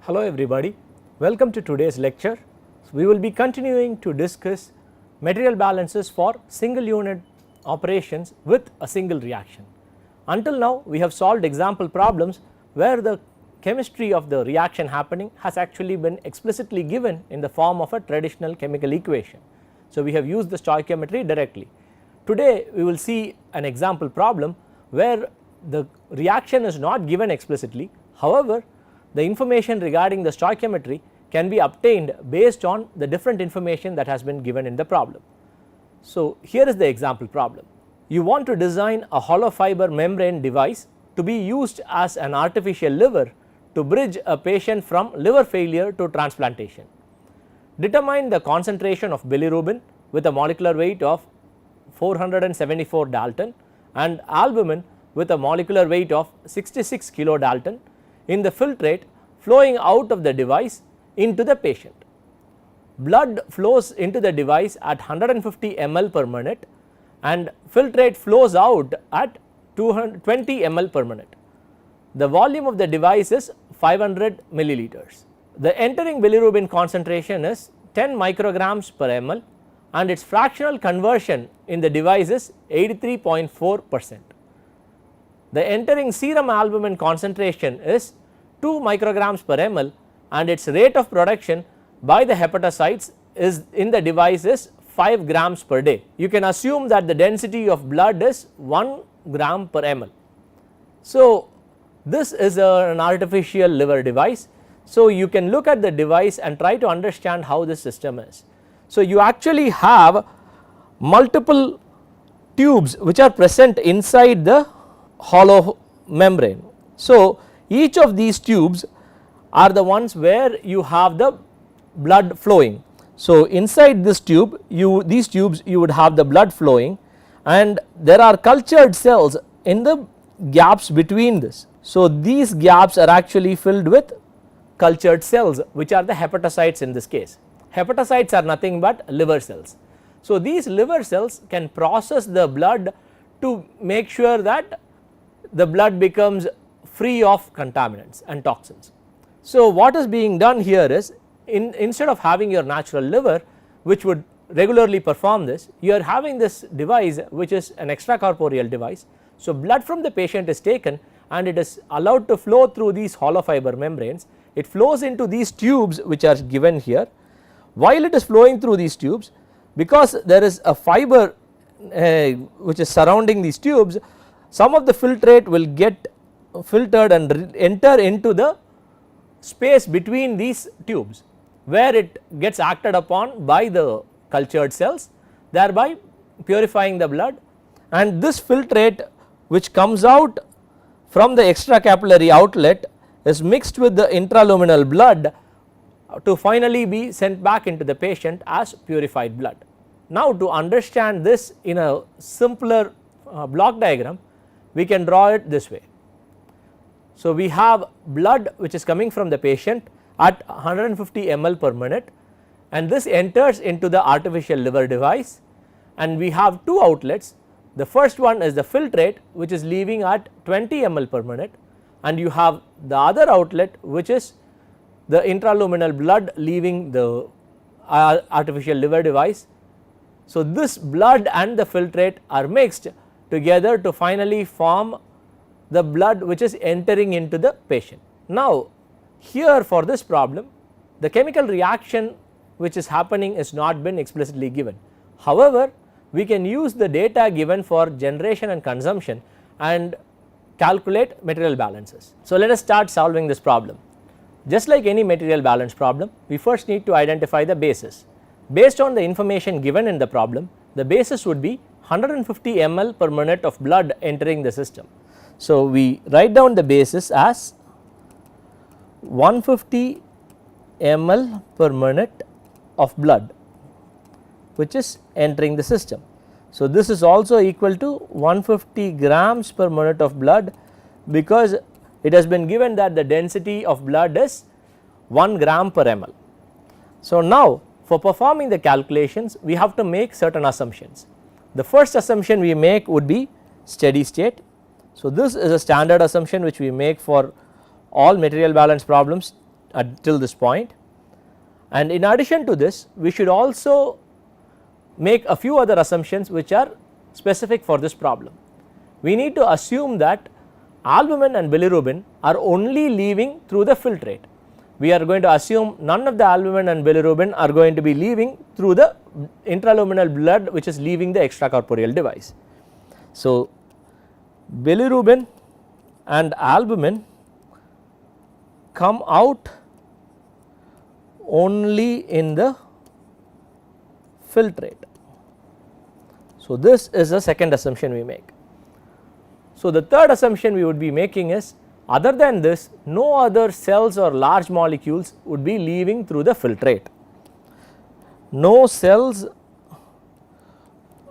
Hello everybody, welcome to today's lecture. We will be continuing to discuss material balances for single unit operations with a single reaction. Until now we have solved example problems where the chemistry of the reaction happening has actually been explicitly given in the form of a traditional chemical equation. So we have used the stoichiometry directly. Today we will see an example problem where the reaction is not given explicitly, however the information regarding the stoichiometry can be obtained based on the different information that has been given in the problem. So here is the example problem. You want to design a hollow fiber membrane device to be used as an artificial liver to bridge a patient from liver failure to transplantation. Determine the concentration of bilirubin with a molecular weight of 474 Dalton and albumin with a molecular weight of 66 kilodalton in the filtrate flowing out of the device into the patient. Blood flows into the device at 150 ml per minute and filtrate flows out at 220 ml per minute. The volume of the device is 500 milliliters. The entering bilirubin concentration is 10 micrograms per ml and its fractional conversion in the device is 83.4%. The entering serum albumin concentration is 2 micrograms per ml and its rate of production by the hepatocytes is in the device is 5 grams per day. You can assume that the density of blood is 1 gram per ml. So this is an artificial liver device. So you can look at the device and try to understand how this system is. So you actually have multiple tubes which are present inside the hollow membrane. So each of these tubes are the ones where you have the blood flowing. So inside this tube these tubes you would have the blood flowing and there are cultured cells in the gaps between this. So these gaps are actually filled with cultured cells which are the hepatocytes in this case. Hepatocytes are nothing but liver cells. So these liver cells can process the blood to make sure that the blood becomes free of contaminants and toxins. So what is being done here is instead of having your natural liver which would regularly perform this, you are having this device which is an extracorporeal device. So blood from the patient is taken and it is allowed to flow through these hollow fiber membranes. It flows into these tubes which are given here. While it is flowing through these tubes, because there is a fiber which is surrounding these tubes, some of the filtrate will get filtered and enter into the space between these tubes where it gets acted upon by the cultured cells, thereby purifying the blood, and this filtrate which comes out from the extracapillary outlet is mixed with the intraluminal blood to finally be sent back into the patient as purified blood. Now to understand this in a simpler block diagram, we can draw it this way. So we have blood which is coming from the patient at 150 ml per minute and this enters into the artificial liver device and we have two outlets. The first one is the filtrate which is leaving at 20 ml per minute and you have the other outlet which is the intraluminal blood leaving the artificial liver device. So this blood and the filtrate are mixed together to finally form the blood which is entering into the patient. Now here for this problem the chemical reaction which is happening is not been explicitly given. However, we can use the data given for generation and consumption and calculate material balances. So let us start solving this problem. Just like any material balance problem, we first need to identify the basis. Based on the information given in the problem, the basis would be 150 ml per minute of blood entering the system. So we write down the basis as 150 ml per minute of blood which is entering the system. So this is also equal to 150 grams per minute of blood because it has been given that the density of blood is 1 gram per ml. So now for performing the calculations we have to make certain assumptions. The first assumption we make would be steady state. So this is a standard assumption which we make for all material balance problems till this point, and in addition to this we should also make a few other assumptions which are specific for this problem. We need to assume that albumin and bilirubin are only leaving through the filtrate. We are going to assume none of the albumin and bilirubin are going to be leaving through the intraluminal blood which is leaving the extracorporeal device. So, bilirubin and albumin come out only in the filtrate. So, this is the second assumption we make. So, the third assumption we would be making is, other than this, no other cells or large molecules would be leaving through the filtrate. No cells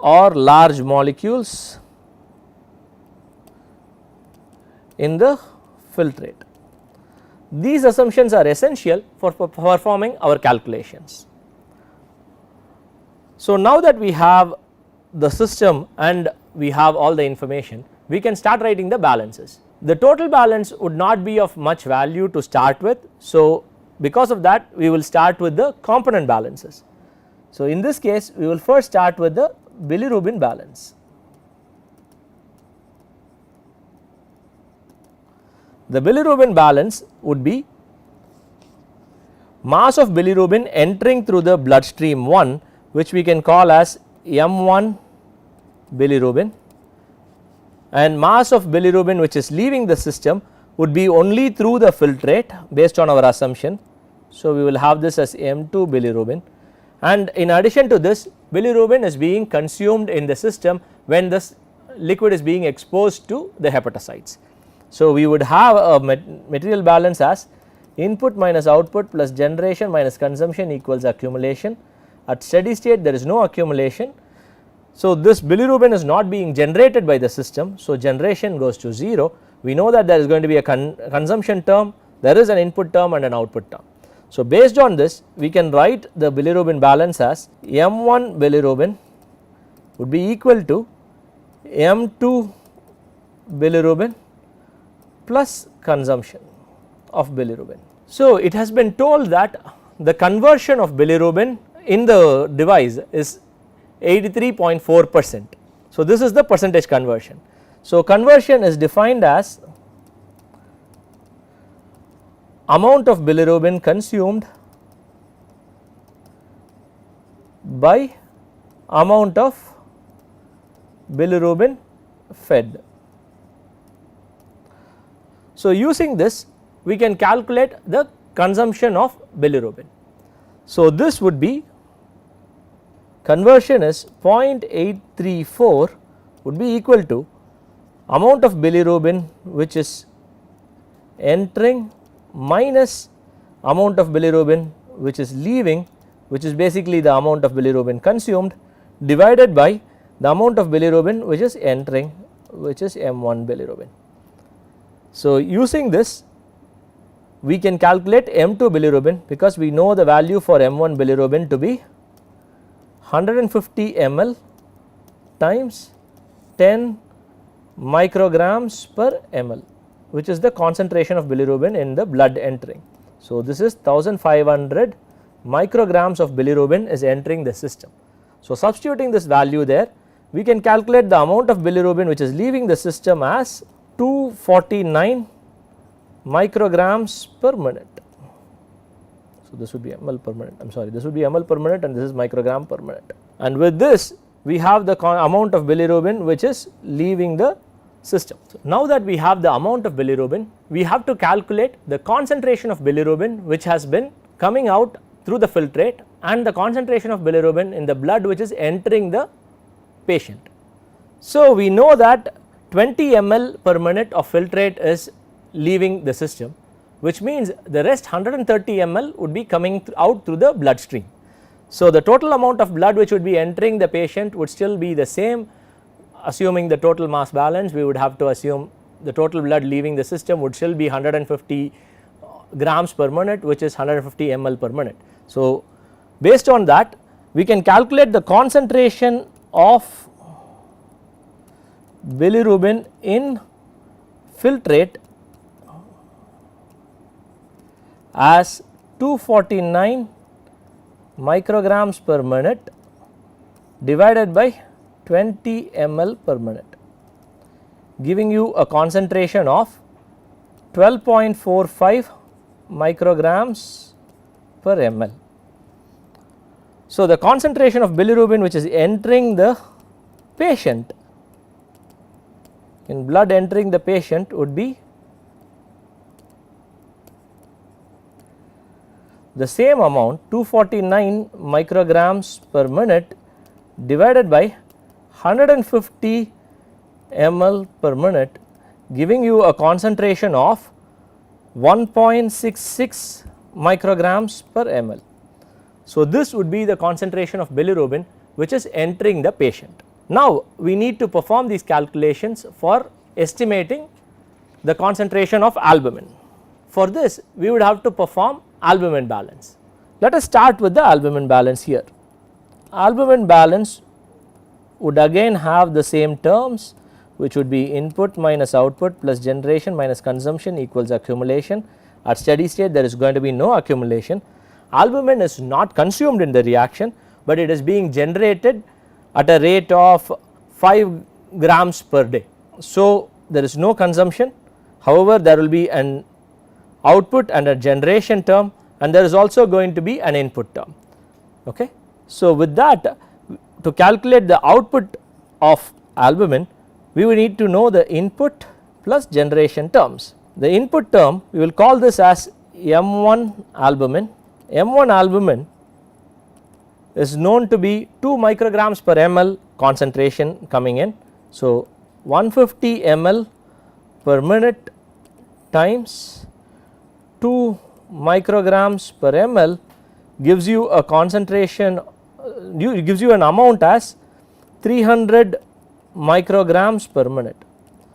or large molecules in the filtrate. These assumptions are essential for performing our calculations. So, now that we have the system and we have all the information, we can start writing the balances. The total balance would not be of much value to start with. So, because of that we will start with the component balances. So, in this case we will first start with the bilirubin balance. The bilirubin balance would be mass of bilirubin entering through the bloodstream 1, which we can call as M1 bilirubin, and mass of bilirubin which is leaving the system would be only through the filtrate based on our assumption. So, we will have this as M2 bilirubin, and in addition to this, bilirubin is being consumed in the system when this liquid is being exposed to the hepatocytes. So, we would have a material balance as input minus output plus generation minus consumption equals accumulation. At steady state there is no accumulation. So, this bilirubin is not being generated by the system. So, generation goes to 0. We know that there is going to be a consumption term, there is an input term and an output term. So, based on this we can write the bilirubin balance as M1 bilirubin would be equal to M2 bilirubin plus consumption of bilirubin. So, it has been told that the conversion of bilirubin in the device is 83.4%. So, this is the percentage conversion. So, conversion is defined as amount of bilirubin consumed by amount of bilirubin fed. So, using this we can calculate the consumption of bilirubin. So, this would be, conversion is 0.834 would be equal to amount of bilirubin which is entering minus amount of bilirubin which is leaving, which is basically the amount of bilirubin consumed, divided by the amount of bilirubin which is entering, which is M1 bilirubin. So, using this we can calculate M2 bilirubin, because we know the value for M1 bilirubin to be 150 ml times 10 micrograms per ml, which is the concentration of bilirubin in the blood entering. So, this is 1500 micrograms of bilirubin is entering the system. So, substituting this value there, we can calculate the amount of bilirubin which is leaving the system as 249 micrograms per minute. So, this would be ml per minute, I am sorry, this would be ml per minute and this is microgram per minute. And with this we have the amount of bilirubin which is leaving the system. So, now that we have the amount of bilirubin, we have to calculate the concentration of bilirubin which has been coming out through the filtrate and the concentration of bilirubin in the blood which is entering the patient. So, we know that 20 ml per minute of filtrate is leaving the system, which means the rest 130 ml would be coming out through the bloodstream. So, the total amount of blood which would be entering the patient would still be the same. Assuming the total mass balance, we would have to assume the total blood leaving the system would still be 150 grams per minute, which is 150 ml per minute. So, based on that we can calculate the concentration of bilirubin in filtrate as 249 micrograms per minute divided by 20 ml per minute, giving you a concentration of 12.45 micrograms per ml. So, the concentration of bilirubin which is entering the patient, in blood entering the patient, would be the same amount, 249 micrograms per minute divided by 150 ml per minute, giving you a concentration of 1.66 micrograms per ml. So, this would be the concentration of bilirubin which is entering the patient. Now, we need to perform these calculations for estimating the concentration of albumin. For this, we would have to perform albumin balance. Let us start with the albumin balance here. Albumin balance would again have the same terms, which would be input minus output plus generation minus consumption equals accumulation. At steady state, there is going to be no accumulation. Albumin is not consumed in the reaction, but it is being generated at a rate of 5 grams per day. So, there is no consumption. However, there will be an output and a generation term, and there is also going to be an input term. Okay. So, with that, to calculate the output of albumin, we will need to know the input plus generation terms. The input term, we will call this as M1 albumin. M1 albumin is known to be 2 micrograms per ml concentration coming in. So, 150 ml per minute times 2 micrograms per ml gives you a concentration, gives you an amount as 300 micrograms per minute.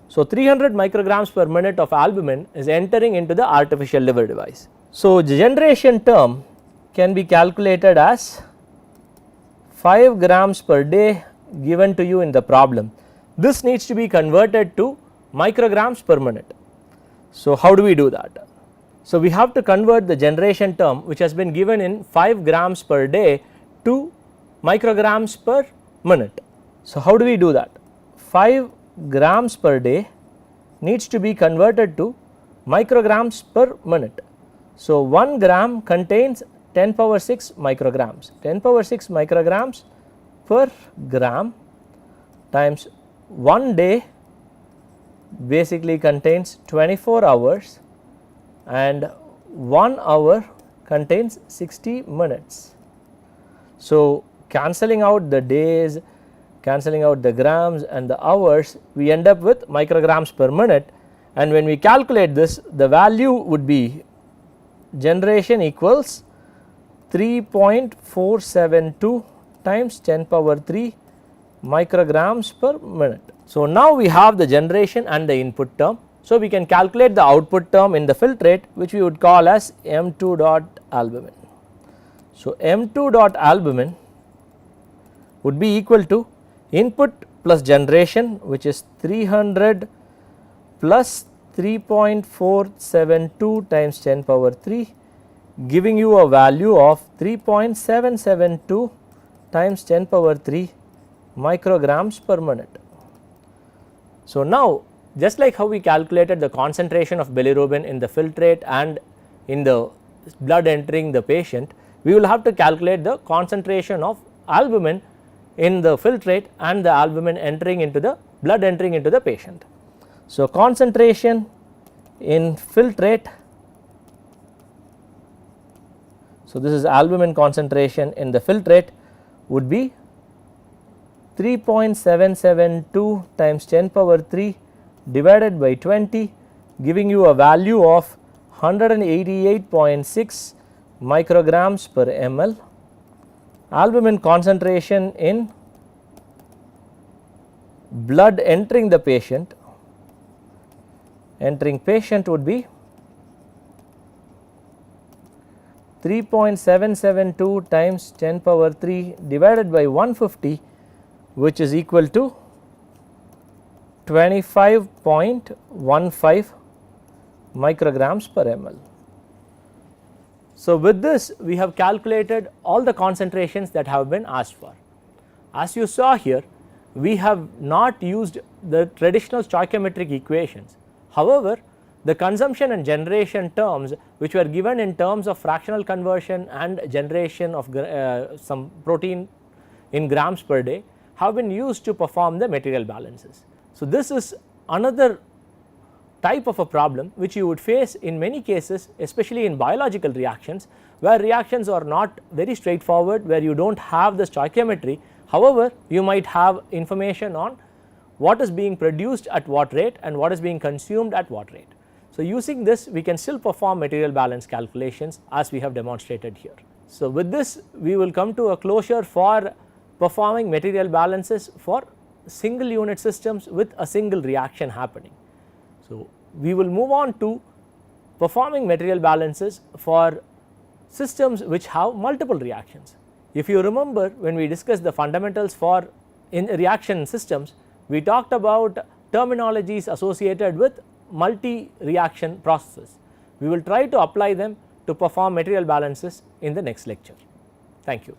So, 300 micrograms per minute of albumin is entering into the artificial liver device. So, the generation term can be calculated as 5 grams per day given to you in the problem. This needs to be converted to micrograms per minute. So, how do we do that? So, we have to convert the generation term which has been given in 5 grams per day to micrograms per minute. So, how do we do that? 5 grams per day needs to be converted to micrograms per minute. So, 1 gram contains 10 power 6 micrograms, 10 power 6 micrograms per gram times 1 day basically contains 24 hours and 1 hour contains 60 minutes. So, cancelling out the days, cancelling out the grams and the hours, we end up with micrograms per minute, and when we calculate this, the value would be generation equals 3.472 times 10 power 3 micrograms per minute. So, now we have the generation and the input term. So, we can calculate the output term in the filtrate, which we would call as M2 dot albumin. So, M2 dot albumin would be equal to input plus generation, which is 300 plus 3.472 times 10 power 3, giving you a value of 3.772 times 10 power 3 micrograms per minute. So, now just like how we calculated the concentration of bilirubin in the filtrate and in the blood entering the patient, we will have to calculate the concentration of albumin in the filtrate and the albumin entering into the blood entering into the patient. So, concentration in filtrate, so this is albumin concentration in the filtrate would be 3.772 times 10 power 3 divided by 20, giving you a value of 188.6 micrograms per ml. Albumin concentration in blood entering the patient, would be 3.772 times 10 power 3 divided by 150, which is equal to 25.15 micrograms per ml. So, with this we have calculated all the concentrations that have been asked for. As you saw here, we have not used the traditional stoichiometric equations. However, the consumption and generation terms which were given in terms of fractional conversion and generation of some protein in grams per day have been used to perform the material balances. So, this is another type of a problem which you would face in many cases, especially in biological reactions, where reactions are not very straightforward, where you do not have the stoichiometry. However, you might have information on what is being produced at what rate and what is being consumed at what rate. So, using this we can still perform material balance calculations as we have demonstrated here. So, with this we will come to a closure for performing material balances for single unit systems with a single reaction happening. So, we will move on to performing material balances for systems which have multiple reactions. If you remember, when we discussed the fundamentals for in reaction systems, we talked about terminologies associated with multi reaction processes. We will try to apply them to perform material balances in the next lecture. Thank you.